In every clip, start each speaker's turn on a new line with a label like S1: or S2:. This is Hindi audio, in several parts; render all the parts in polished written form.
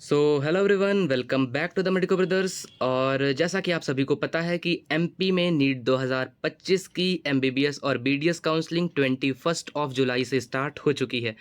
S1: So hello everyone, welcome back to the Medico Brothers. और जैसा कि आप सभी को पता है कि एमपी में नीट 2025 की एमबीबीएस और बीडीएस काउंसलिंग 21 जुलाई से स्टार्ट हो चुकी है।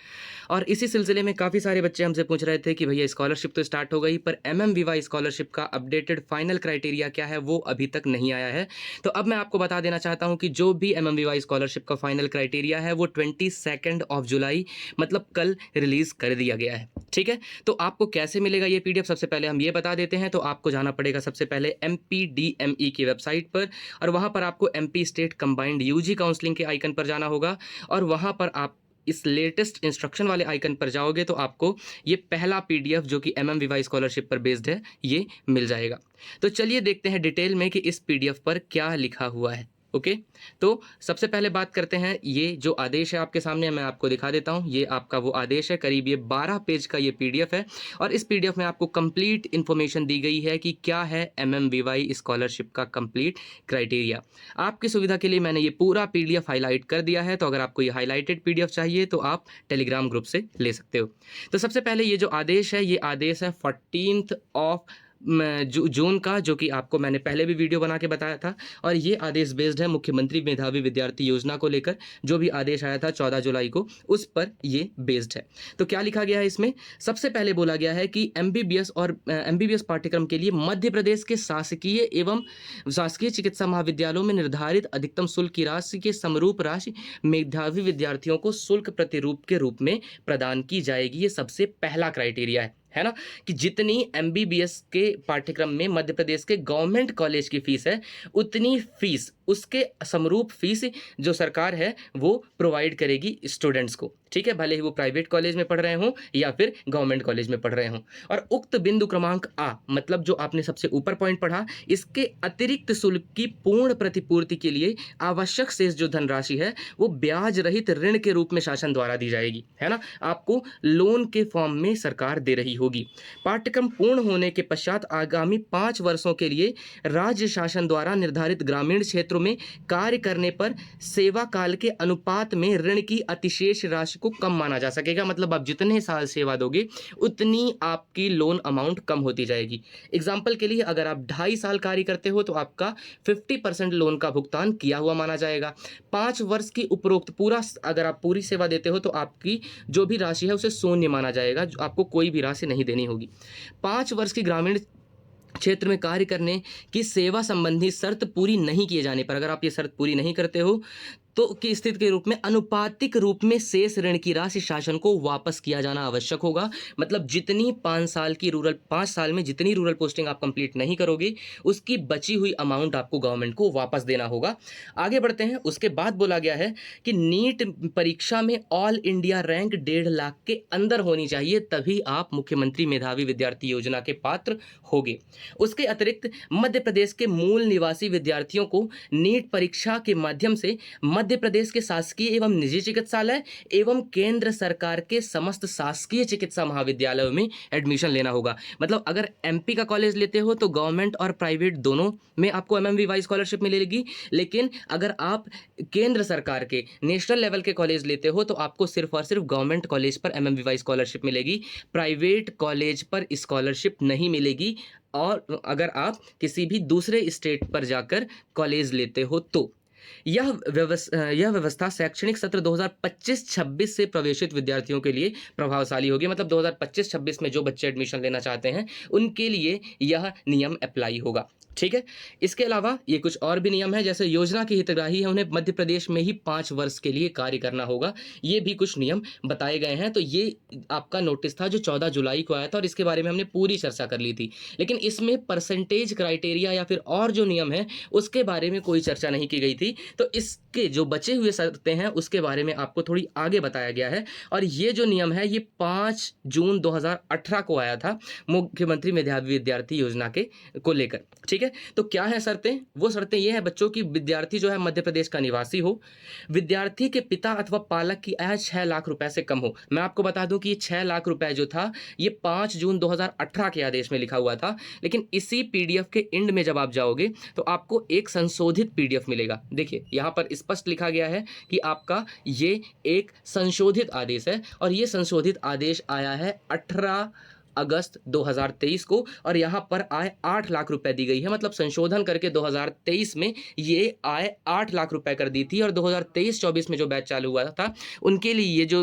S1: और इसी सिलसिले में काफ़ी सारे बच्चे हमसे पूछ रहे थे कि भैया स्कॉलरशिप तो स्टार्ट हो गई, पर एमएमवीवाई स्कॉलरशिप का अपडेटेड फाइनल क्राइटेरिया क्या है वो अभी तक नहीं आया है। तो अब मैं आपको बता देना चाहता हूँ कि जो भी एमएमवीवाई स्कॉलरशिप का फाइनल क्राइटेरिया है वो 22 जुलाई मतलब कल रिलीज़ कर दिया गया है। ठीक है, तो आपको कैसे मिलेगा ये पीडीएफ, सबसे पहले हम ये बता देते हैं। तो आपको जाना पड़ेगा सबसे पहले एमपीडीएमई की वेबसाइट पर, और वहाँ पर आपको MP state combined UG counselling के आइकन पर जाना होगा। और वहाँ पर आप इस लेटेस्ट इंस्ट्रक्शन वाले आइकन पर जाओगे तो आपको ये पहला पीडीएफ जो कि एमएमवीवाई स्कॉलरशिप पर बेस्ड है ये मिल जाएगा। तो चलिए देखते हैं डिटेल में कि इस पीडीएफ पर क्या लिखा हुआ है। ओके, तो सबसे पहले बात करते हैं, ये जो आदेश है आपके सामने मैं आपको दिखा देता हूँ। ये आपका वो आदेश है, करीब ये 12 पेज का ये पीडीएफ है। और इस पीडीएफ में आपको कंप्लीट इन्फॉर्मेशन दी गई है कि क्या है एमएमवीवाई स्कॉलरशिप का कंप्लीट क्राइटेरिया। आपकी सुविधा के लिए मैंने ये पूरा पीडीएफ हाईलाइट कर दिया है, तो अगर आपको ये हाईलाइटेड पीडीएफ चाहिए तो आप टेलीग्राम ग्रुप से ले सकते हो। तो सबसे पहले ये जो आदेश है, ये आदेश है 14 जून का, जो कि आपको मैंने पहले भी वीडियो बना के बताया था। और ये आदेश बेस्ड है मुख्यमंत्री मेधावी विद्यार्थी योजना को लेकर, जो भी आदेश आया था 14 जुलाई को, उस पर ये बेस्ड है। तो क्या लिखा गया है इसमें? सबसे पहले बोला गया है कि एमबीबीएस पाठ्यक्रम के लिए मध्य प्रदेश के शासकीय चिकित्सा महाविद्यालयों में निर्धारित अधिकतम शुल्क की राशि के समरूप राशि मेधावी विद्यार्थियों को शुल्क प्रतिरूप के रूप में प्रदान की जाएगी। ये सबसे पहला क्राइटेरिया है ना, कि जितनी एमबीबीएस के पाठ्यक्रम में मध्य प्रदेश के गवर्नमेंट कॉलेज की फीस है, उतनी फीस, उसके समरूप फीस जो सरकार है वो प्रोवाइड करेगी स्टूडेंट्स को। ठीक है, भले ही वो प्राइवेट कॉलेज में पढ़ रहे हों या फिर गवर्नमेंट कॉलेज में पढ़ रहे हों। और उक्त बिंदु क्रमांक आ, मतलब जो आपने सबसे ऊपर पॉइंट पढ़ा, इसके अतिरिक्त शुल्क की पूर्ण प्रतिपूर्ति के लिए आवश्यक शेष जो धनराशि है वो ब्याज रहित ऋण के रूप में शासन द्वारा दी जाएगी, है ना। आपको लोन के फॉर्म में सरकार दे रही होगी। पाठ्यक्रम पूर्ण होने के पश्चात आगामी 5 वर्षों के लिए राज्य शासन द्वारा निर्धारित ग्रामीण क्षेत्रों में कार्य करने पर सेवा काल के अनुपात में ऋण की अतिशेष राशि को कम माना जा सकेगा। मतलब आप जितने साल सेवा दोगे उतनी आपकी लोन अमाउंट कम होती जाएगी। एग्जाम्पल के लिए, अगर आप 2.5 साल कार्य करते हो तो आपका 50% लोन का भुगतान किया हुआ माना जाएगा। 5 वर्ष की उपरोक्त पूरा, अगर आप पूरी सेवा देते हो तो आपकी जो भी राशि है उसे शून्य माना जाएगा, आपको कोई भी राशि नहीं देनी होगी। 5 वर्ष की ग्रामीण क्षेत्र में कार्य करने की सेवा संबंधी शर्त पूरी नहीं किए जाने पर, अगर आप ये शर्त पूरी नहीं करते हो तो की स्थिति के रूप में अनुपातिक रूप में शेष ऋण की राशि शासन को वापस किया जाना आवश्यक होगा। मतलब जितनी 5 साल में जितनी रूरल पोस्टिंग आप कंप्लीट नहीं करोगे, उसकी बची हुई अमाउंट आपको गवर्नमेंट को वापस देना होगा। आगे बढ़ते हैं। उसके बाद बोला गया है कि नीट परीक्षा में ऑल इंडिया रैंक 1.5 लाख के अंदर होनी चाहिए, तभी आप मुख्यमंत्री मेधावी विद्यार्थी योजना के पात्र होगे। उसके अतिरिक्त मध्य प्रदेश के मूल निवासी विद्यार्थियों को नीट परीक्षा के माध्यम से मध्य प्रदेश के शासकीय एवं निजी चिकित्सालय एवं केंद्र सरकार के समस्त शासकीय चिकित्सा महाविद्यालयों में एडमिशन लेना होगा। मतलब अगर एमपी का कॉलेज लेते हो तो गवर्नमेंट और प्राइवेट दोनों में आपको एमएमवीवाई स्कॉलरशिप मिलेगी। लेकिन अगर आप केंद्र सरकार के नेशनल लेवल के कॉलेज लेते हो तो आपको सिर्फ और सिर्फ गवर्नमेंट कॉलेज पर एमएमवीवाई स्कॉलरशिप मिलेगी, प्राइवेट कॉलेज पर स्कॉलरशिप नहीं मिलेगी। और अगर आप किसी भी दूसरे स्टेट पर जाकर कॉलेज लेते हो तो यह व्यवस्था शैक्षणिक सत्र 2025-26 से प्रवेशित विद्यार्थियों के लिए प्रभावशाली होगी। मतलब 2025-26 में जो बच्चे एडमिशन लेना चाहते हैं उनके लिए यह नियम अप्लाई होगा। ठीक है, इसके अलावा ये कुछ और भी नियम है, जैसे योजना के हितग्राही है उन्हें मध्य प्रदेश में ही 5 वर्ष के लिए कार्य करना होगा। ये भी कुछ नियम बताए गए हैं। तो ये आपका नोटिस था जो 14 जुलाई को आया था और इसके बारे में हमने पूरी चर्चा कर ली थी। लेकिन इसमें परसेंटेज क्राइटेरिया या फिर और जो नियम है उसके बारे में कोई चर्चा नहीं की गई थी। तो इसके जो बचे हुए शर्तें हैं उसके बारे में आपको थोड़ी आगे बताया गया है। और ये जो नियम है ये 5 जून 2018 को आया था मुख्यमंत्री मेधावी विद्यार्थी योजना के को लेकर। ठीक है, तो क्या है शर्तें? वो शर्तें ये है बच्चों की, विद्यार्थी जो है मध्य प्रदेश का निवासी हो, विद्यार्थी के पिता अथवा पालक की आय 6 लाख रुपए से कम हो। मैं आपको बता दूं कि ये 6 लाख रुपए जो था ये 5 जून 2018 के आदेश में लिखा हुआ था। लेकिन इसी पीडीएफ के एंड में जब आप जाओगे तो आपको एक संशोधित पीडीएफ मिलेगा। देखिए यहाँ पर स्पष्ट लिखा गया है कि आपका ये एक संशोधित आदेश है और ये संशोधित आदेश आया है 18 अगस्त 2023 को, और यहाँ पर आय 8 लाख रुपए दी गई है। मतलब संशोधन करके 2023 में ये आय 8 लाख रुपए कर दी थी, और 2023-24 में जो बैच चालू हुआ था उनके लिए ये जो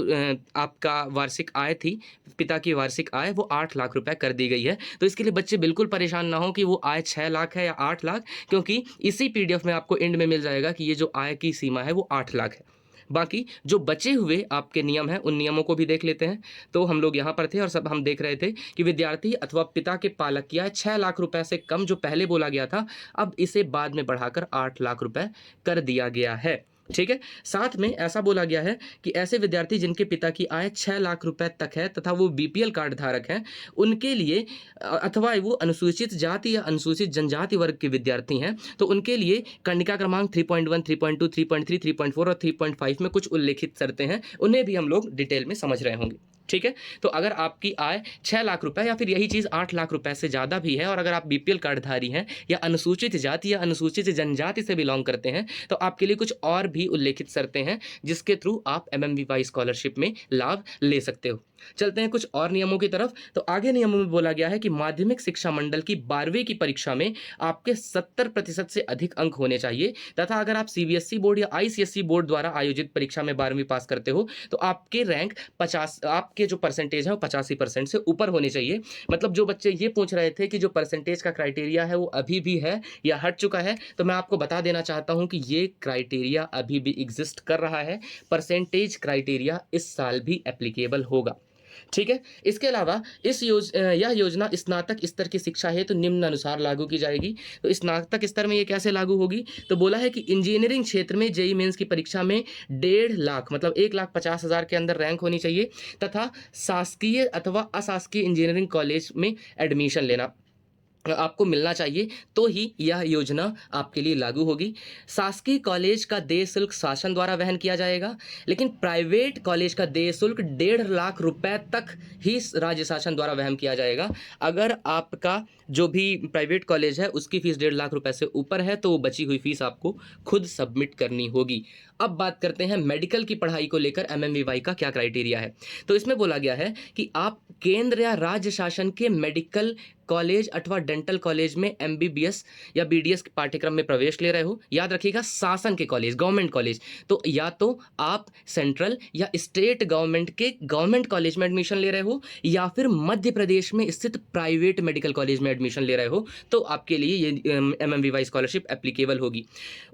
S1: आपका वार्षिक आय थी, पिता की वार्षिक आय, वो 8 लाख रुपए कर दी गई है। तो इसके लिए बच्चे बिल्कुल परेशान ना हो कि वो आय 6 लाख है या 8 लाख, क्योंकि इसी पीडीएफ में आपको एंड में मिल जाएगा कि ये जो आय की सीमा है वो 8 लाख है। बाकी जो बचे हुए आपके नियम हैं उन नियमों को भी देख लेते हैं। तो हम लोग यहाँ पर थे और सब हम देख रहे थे कि विद्यार्थी अथवा पिता के पालक की आय 6 लाख रुपए से कम जो पहले बोला गया था, अब इसे बाद में बढ़ाकर 8 लाख रुपए कर दिया गया है। ठीक है। साथ में ऐसा बोला गया है कि ऐसे विद्यार्थी जिनके पिता की आय 6 लाख रुपए तक है तथा वो बीपीएल कार्ड धारक हैं, उनके लिए अथवा वो अनुसूचित जाति या अनुसूचित जनजाति वर्ग के विद्यार्थी हैं, तो उनके लिए कंडिका क्रमांक 3.1, 3.2, 3.3, 3.4 और 3.5 में कुछ उल्लेखित शर्तें हैं, उन्हें भी हम लोग डिटेल में समझ रहे होंगे। ठीक है। तो अगर आपकी आय 6 लाख रुपए या फिर यही चीज़ 8 लाख रुपए से ज़्यादा भी है, और अगर आप बीपीएल कार्डधारी हैं या अनुसूचित जाति या अनुसूचित जनजाति से बिलोंग करते हैं, तो आपके लिए कुछ और भी उल्लेखित शर्तें हैं जिसके थ्रू आप एमएमवीवाई स्कॉलरशिप में लाभ ले सकते हो। चलते हैं कुछ और नियमों की तरफ। तो आगे नियमों में बोला गया है कि माध्यमिक शिक्षा मंडल की 12वीं की परीक्षा में आपके 70% से अधिक अंक होने चाहिए, तथा अगर आप सीबीएसई बोर्ड या आईसीएसई बोर्ड द्वारा आयोजित परीक्षा में 12वीं पास करते हो तो आपके रैंक 50, आपके जो परसेंटेज है वो 85% से ऊपर होने चाहिए। मतलब जो बच्चे ये पूछ रहे थे कि जो परसेंटेज का क्राइटेरिया है वो अभी भी है या हट चुका है, तो मैं आपको बता देना चाहता हूं कि ये क्राइटेरिया अभी भी एग्जिस्ट कर रहा है। परसेंटेज क्राइटेरिया इस साल भी एप्लीकेबल होगा। ठीक है। इसके अलावा यह योजना स्नातक स्तर की शिक्षा है तो निम्न अनुसार लागू की जाएगी। तो स्नातक स्तर में ये कैसे लागू होगी, तो बोला है कि इंजीनियरिंग क्षेत्र में जेईई मेंस की परीक्षा में 1.5 लाख मतलब 1,50,000 के अंदर रैंक होनी चाहिए, तथा शासकीय अथवा अशासकीय इंजीनियरिंग कॉलेज में एडमिशन लेना आपको मिलना चाहिए, तो ही यह योजना आपके लिए लागू होगी। शासकीय कॉलेज का देय शुल्क शासन द्वारा वहन किया जाएगा, लेकिन प्राइवेट कॉलेज का देय शुल्क 1.5 लाख रुपए तक ही राज्य शासन द्वारा वहन किया जाएगा। अगर आपका जो भी प्राइवेट कॉलेज है उसकी फीस 1.5 लाख रुपए से ऊपर है तो वो बची हुई फीस आपको खुद सबमिट करनी होगी। अब बात करते हैं मेडिकल की पढ़ाई को लेकर एमएमवीवाई का क्या क्राइटेरिया है। तो इसमें बोला गया है कि आप केंद्र या राज्य शासन के मेडिकल कॉलेज अथवा डेंटल कॉलेज में एमबीबीएस या बीडीएस के पाठ्यक्रम में प्रवेश ले रहे हो। याद रखिएगा, शासन के कॉलेज, गवर्नमेंट कॉलेज, तो या तो आप सेंट्रल या स्टेट गवर्नमेंट के गवर्नमेंट कॉलेज में एडमिशन ले रहे हो, या फिर मध्य प्रदेश में स्थित प्राइवेट मेडिकल कॉलेज में एडमिशन ले रहे हो, तो आपके लिए ये एमएमवीवाई स्कॉलरशिप एप्लीकेबल होगी।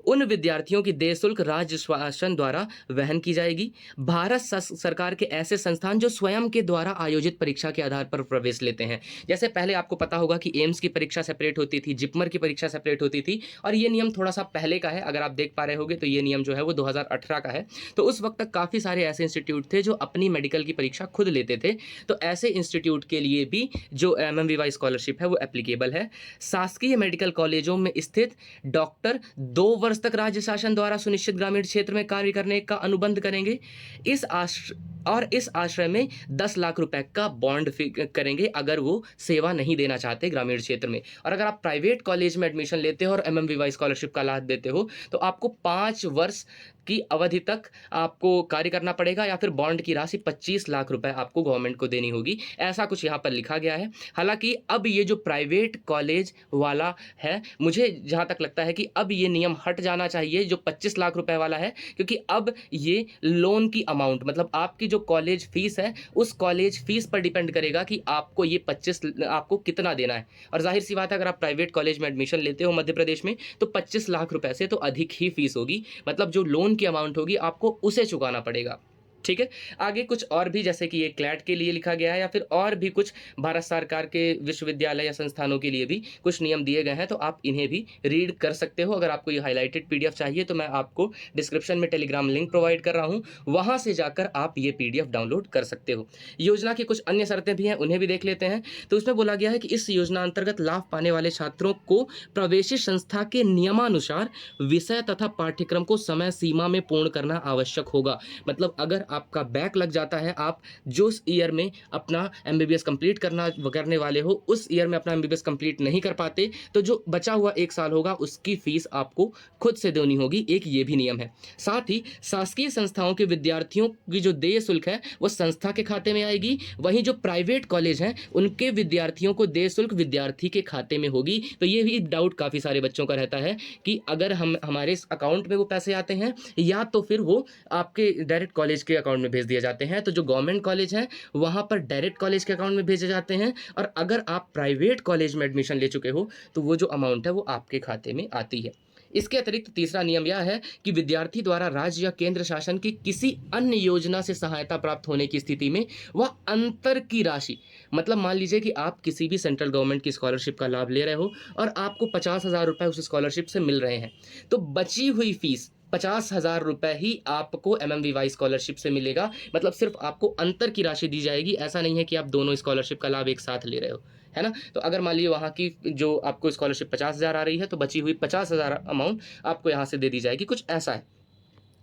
S1: उन विद्यार्थियों की देय शुल्क राज्य शासन द्वारा वहन की जाएगी। भारत सरकार के ऐसे संस्थान जो स्वयं के द्वारा आयोजित परीक्षा के आधार पर प्रवेश लेते हैं, जैसे पहले आपको पता होगा कि एम्स की परीक्षा सेपरेट होती थी, जिपमर की परीक्षा सेपरेट होती थी, और ये नियम थोड़ा सा पहले का है। अगर आप देख पा रहे होगे तो ये नियम जो है वो 2018 का है। तो उस वक्त तक काफ़ी सारे ऐसे इंस्टीट्यूट थे जो अपनी मेडिकल की परीक्षा खुद लेते थे, तो ऐसे इंस्टीट्यूट के लिए भी जो एमएमवीवाई स्कॉलरशिप है वो एप्लीकेबल है। शासकीय मेडिकल कॉलेजों में स्थित डॉक्टर 2 वर्ष तक राज्य शासन द्वारा सुनिश्चित ग्रामीण क्षेत्र में कार्य करने का अनुबंध करेंगे। इस आश्रय में 10 लाख रुपए का बॉन्ड करेंगे अगर वो सेवा नहीं देना चाहते ग्रामीण क्षेत्र में। और अगर आप प्राइवेट कॉलेज में एडमिशन लेते हो और एमएमवीवाई स्कॉलरशिप का लाभ देते हो तो आपको 5 वर्ष की अवधि तक आपको कार्य करना पड़ेगा, या फिर बॉन्ड की राशि 25 लाख रुपए आपको गवर्नमेंट को देनी होगी। ऐसा कुछ यहाँ पर लिखा गया है। हालांकि अब ये जो प्राइवेट कॉलेज वाला है, मुझे जहाँ तक लगता है कि अब ये नियम हट जाना चाहिए जो 25 लाख रुपए वाला है, क्योंकि अब ये लोन की अमाउंट मतलब आपकी जो कॉलेज फीस है उस कॉलेज फीस पर डिपेंड करेगा कि आपको ये 25 आपको कितना देना है। और जाहिर सी बात है, अगर आप प्राइवेट कॉलेज में एडमिशन लेते हो मध्य प्रदेश में तो 25 लाख रुपए से तो अधिक ही फीस होगी, मतलब जो लोन की अमाउंट होगी आपको उसे चुकाना पड़ेगा। ठीक है। आगे कुछ और भी, जैसे कि ये क्लैट के लिए लिखा गया है, या फिर और भी कुछ भारत सरकार के विश्वविद्यालय या संस्थानों के लिए भी कुछ नियम दिए गए हैं, तो आप इन्हें भी रीड कर सकते हो। अगर आपको ये हाईलाइटेड पीडीएफ चाहिए तो मैं आपको डिस्क्रिप्शन में टेलीग्राम लिंक प्रोवाइड कर रहा हूं, वहां से जाकर आप ये पीडीएफ डाउनलोड कर सकते हो। योजना की कुछ अन्य शर्तें भी हैं, उन्हें भी देख लेते हैं। तो उसमें बोला गया है कि इस योजना अंतर्गत लाभ पाने वाले छात्रों को प्रवेशित संस्था के नियमानुसार विषय तथा पाठ्यक्रम को समय सीमा में पूर्ण करना आवश्यक होगा। मतलब अगर आपका बैक लग जाता है, आप जो उस ईयर में अपना एमबीबीएस कंप्लीट करने वाले हो उस ईयर में अपना एमबीबीएस कंप्लीट नहीं कर पाते, तो जो बचा हुआ 1 साल होगा उसकी फीस आपको खुद से देनी होगी, एक ये भी नियम है। साथ ही शासकीय संस्थाओं के विद्यार्थियों की जो देय शुल्क है वो संस्था के खाते में आएगी, वहीं जो प्राइवेट कॉलेज हैं उनके विद्यार्थियों को देय शुल्क विद्यार्थी के खाते में होगी। तो ये भी डाउट काफ़ी सारे बच्चों का रहता है कि अगर हम हमारे अकाउंट में वो पैसे आते हैं या तो फिर वो आपके डायरेक्ट कॉलेज के अकाउंट में भेज दिए जाते हैं। तो जो गवर्नमेंट कॉलेज है वहाँ पर डायरेक्ट कॉलेज के अकाउंट में भेजे जाते हैं, और अगर आप प्राइवेट कॉलेज में एडमिशन ले चुके हो तो वो जो अमाउंट है वो आपके खाते में आती है। इसके अतिरिक्त तीसरा नियम यह है कि विद्यार्थी द्वारा राज्य या केंद्र शासन की किसी अन्य योजना से सहायता प्राप्त होने की स्थिति में वह अंतर की राशि, मतलब मान लीजिए कि आप किसी भी सेंट्रल गवर्नमेंट की स्कॉलरशिप का लाभ ले रहे हो और आपको 50,000 रुपये उस स्कॉलरशिप से मिल रहे हैं, तो बची हुई फीस 50,000 रुपये ही आपको एमएमवीवाई स्कॉलरशिप से मिलेगा। मतलब सिर्फ आपको अंतर की राशि दी जाएगी, ऐसा नहीं है कि आप दोनों स्कॉलरशिप का लाभ एक साथ ले रहे हो, है ना। तो अगर मान लीजिए वहाँ की जो आपको स्कॉलरशिप 50,000 आ रही है तो बची हुई 50,000 अमाउंट आपको यहाँ से दे दी जाएगी, कुछ ऐसा है।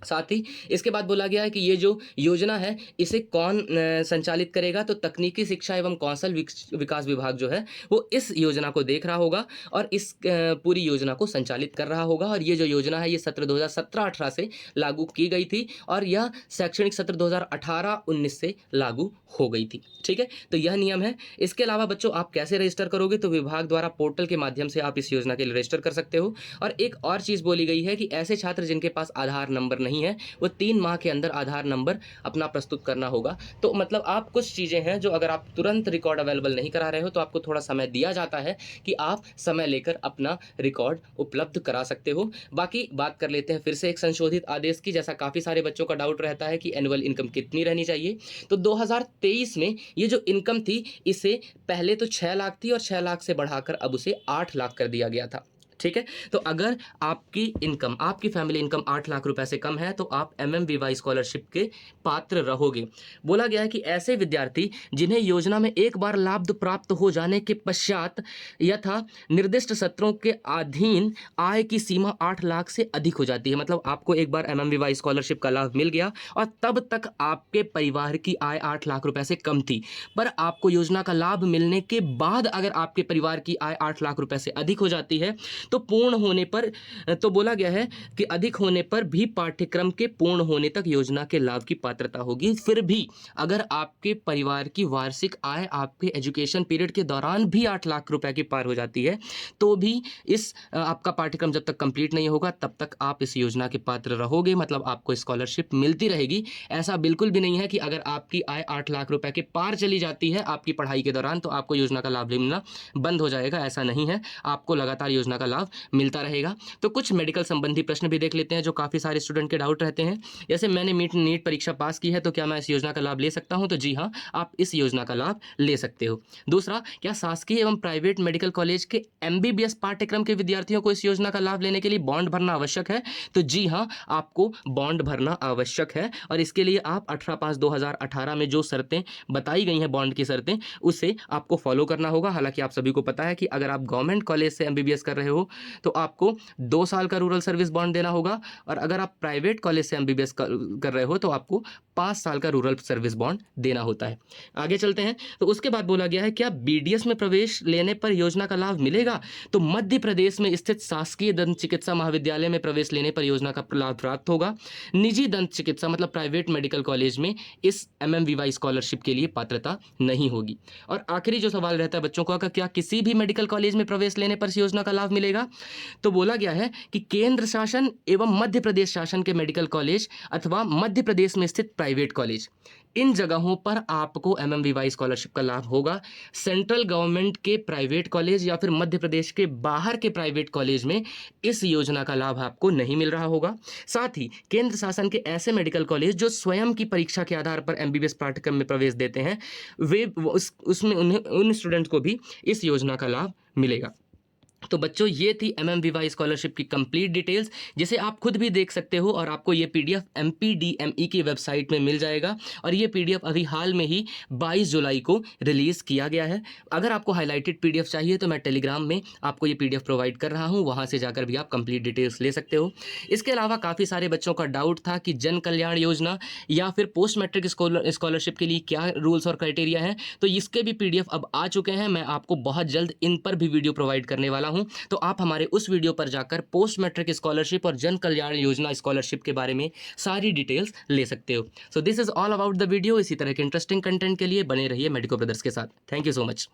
S1: साथ ही इसके बाद बोला गया है कि ये जो योजना है इसे कौन संचालित करेगा, तो तकनीकी शिक्षा एवं कौशल विकास विभाग जो है वो इस योजना को देख रहा होगा और इस पूरी योजना को संचालित कर रहा होगा। और ये जो योजना है ये सत्र 2017-18 से लागू की गई थी और यह शैक्षणिक सत्र 2018-19 से लागू हो गई थी। ठीक है, तो यह नियम है। इसके अलावा बच्चों आप कैसे रजिस्टर करोगे, तो विभाग द्वारा पोर्टल के माध्यम से आप इस योजना के लिए रजिस्टर कर सकते हो। और एक और चीज़ बोली गई है कि ऐसे छात्र जिनके पास आधार नंबर नहीं है वो 3 माह के अंदर आधार नंबर अपना प्रस्तुत करना होगा। तो मतलब आप कुछ चीज़ें हैं जो अगर आप तुरंत रिकॉर्ड अवेलेबल नहीं करा रहे हो तो आपको थोड़ा समय दिया जाता है कि आप समय लेकर अपना रिकॉर्ड उपलब्ध करा सकते हो। बाकी बात कर लेते हैं फिर से एक संशोधित आदेश की। जैसा काफ़ी सारे बच्चों का डाउट रहता है कि एनुअल इनकम कितनी रहनी चाहिए, तो 2023 में ये जो इनकम थी इसे पहले तो 6 लाख थी और 6 लाख से बढ़ाकर अब उसे 8 लाख कर दिया गया था। ठीक है, तो अगर आपकी इनकम, आपकी फैमिली इनकम 8 लाख रुपए से कम है तो आप एमएमवीवाई स्कॉलरशिप के पात्र रहोगे। बोला गया है कि ऐसे विद्यार्थी जिन्हें योजना में एक बार लाभ प्राप्त हो जाने के पश्चात यथा निर्दिष्ट सत्रों के अधीन आय की सीमा 8 लाख से अधिक हो जाती है, मतलब आपको एक बार एमएमवीवाई स्कॉलरशिप का लाभ मिल गया और तब तक आपके परिवार की आय 8 लाख रुपए से कम थी, पर आपको योजना का लाभ मिलने के बाद अगर आपके परिवार की आय 8 लाख रुपए से अधिक हो जाती है तो पूर्ण होने पर, तो बोला गया है कि अधिक होने पर भी पाठ्यक्रम के पूर्ण होने तक योजना के लाभ की पात्रता होगी। फिर भी अगर आपके परिवार की वार्षिक आय आपके एजुकेशन पीरियड के दौरान भी 8 लाख रुपए की पार हो जाती है तो भी इस आपका पाठ्यक्रम जब तक कंप्लीट नहीं होगा तब तक आप इस योजना के पात्र रहोगे, मतलब आपको स्कॉलरशिप मिलती रहेगी। ऐसा बिल्कुल भी नहीं है कि अगर आपकी आय 8 लाख रुपए के पार चली जाती है आपकी पढ़ाई के दौरान तो आपको योजना का लाभ मिलना बंद हो जाएगा, ऐसा नहीं है, आपको लगातार योजना का लाभ मिलता रहेगा। तो कुछ मेडिकल संबंधी प्रश्न भी देख लेते हैं जो काफ़ी सारे स्टूडेंट के डाउट रहते हैं। जैसे मैंने नीट परीक्षा पास की है तो क्या मैं इस योजना का लाभ ले सकता हूं, तो जी हाँ, आप इस योजना का लाभ ले सकते हो। दूसरा, क्या शासकीय एवं प्राइवेट मेडिकल कॉलेज के एमबीबीएस पाठ्यक्रम के विद्यार्थियों को इस योजना का लाभ लेने के लिए बॉन्ड भरना आवश्यक है, तो जी हाँ, आपको बॉन्ड भरना आवश्यक है और इसके लिए आप 18/5/2018 में जो शर्तें बताई गई हैं बॉन्ड की शर्तें उसे आपको फॉलो करना होगा। हालांकि आप सभी को पता है कि अगर आप गवर्नमेंट कॉलेज से एमबीबीएस कर रहे हो तो आपको 2 साल का रूरल सर्विस बॉन्ड देना होगा और अगर आप प्राइवेट कॉलेज से एमबीबीएस कर रहे हो तो आपको 5 साल का रूरल सर्विस बॉन्ड देना होता है। आगे चलते हैं, तो उसके बाद बोला गया है क्या बीडीएस में प्रवेश लेने पर योजना का लाभ मिलेगा, तो मध्य प्रदेश में स्थित शासकीय दंत चिकित्सा महाविद्यालय में प्रवेश लेने पर योजना का लाभ प्राप्त होगा। निजी दंत चिकित्सा मतलब प्राइवेट मेडिकल कॉलेज में इस एमएमवीवाई स्कॉलरशिप के लिए पात्रता नहीं होगी। और आखिरी जो सवाल रहता है बच्चों का, क्या किसी भी मेडिकल कॉलेज में प्रवेश लेने पर इस योजना का लाभ मिलेगा, तो बोला गया है कि केंद्र शासन एवं मध्य प्रदेश शासन के मेडिकल कॉलेज अथवा मध्य प्रदेश में स्थित प्राइवेट कॉलेज, इन जगहों पर आपको एमएमवीवाई स्कॉलरशिप का लाभ होगा। सेंट्रल गवर्नमेंट के प्राइवेट कॉलेज या फिर मध्य प्रदेश के बाहर के प्राइवेट कॉलेज में इस योजना का लाभ आपको नहीं मिल रहा होगा। साथ ही केंद्र शासन के ऐसे मेडिकल कॉलेज जो स्वयं की परीक्षा के आधार पर एमबीबीएस पाठ्यक्रम में प्रवेश देते हैं वे उसमें उन स्टूडेंट्स को भी इस योजना का लाभ मिलेगा। तो बच्चों ये थी MMVY स्कॉलरशिप की कंप्लीट डिटेल्स, जिसे आप खुद भी देख सकते हो और आपको ये PDF MPDME की वेबसाइट में मिल जाएगा। और ये PDF अभी हाल में ही 22 जुलाई को रिलीज़ किया गया है। अगर आपको हाईलाइटेड PDF चाहिए तो मैं टेलीग्राम में आपको ये PDF प्रोवाइड कर रहा हूँ, वहाँ से जाकर भी आप कंप्लीट डिटेल्स ले सकते हो। इसके अलावा काफ़ी सारे बच्चों का डाउट था कि जन कल्याण योजना या फिर पोस्ट मैट्रिक स्कॉलरशिप के लिए क्या रूल्स और क्राइटेरिया हैं, तो इसके भी PDF अब आ चुके हैं। मैं आपको बहुत जल्द इन पर भी वीडियो प्रोवाइड करने वाला हूं, तो आप हमारे उस वीडियो पर जाकर पोस्ट मैट्रिक स्कॉलरशिप और जन कल्याण योजना स्कॉलरशिप के बारे में सारी डिटेल्स ले सकते हो। So this is all about the video. इसी तरह के इंटरेस्टिंग कंटेंट के लिए बने रहिए मेडिको ब्रदर्स के साथ। Thank you so much.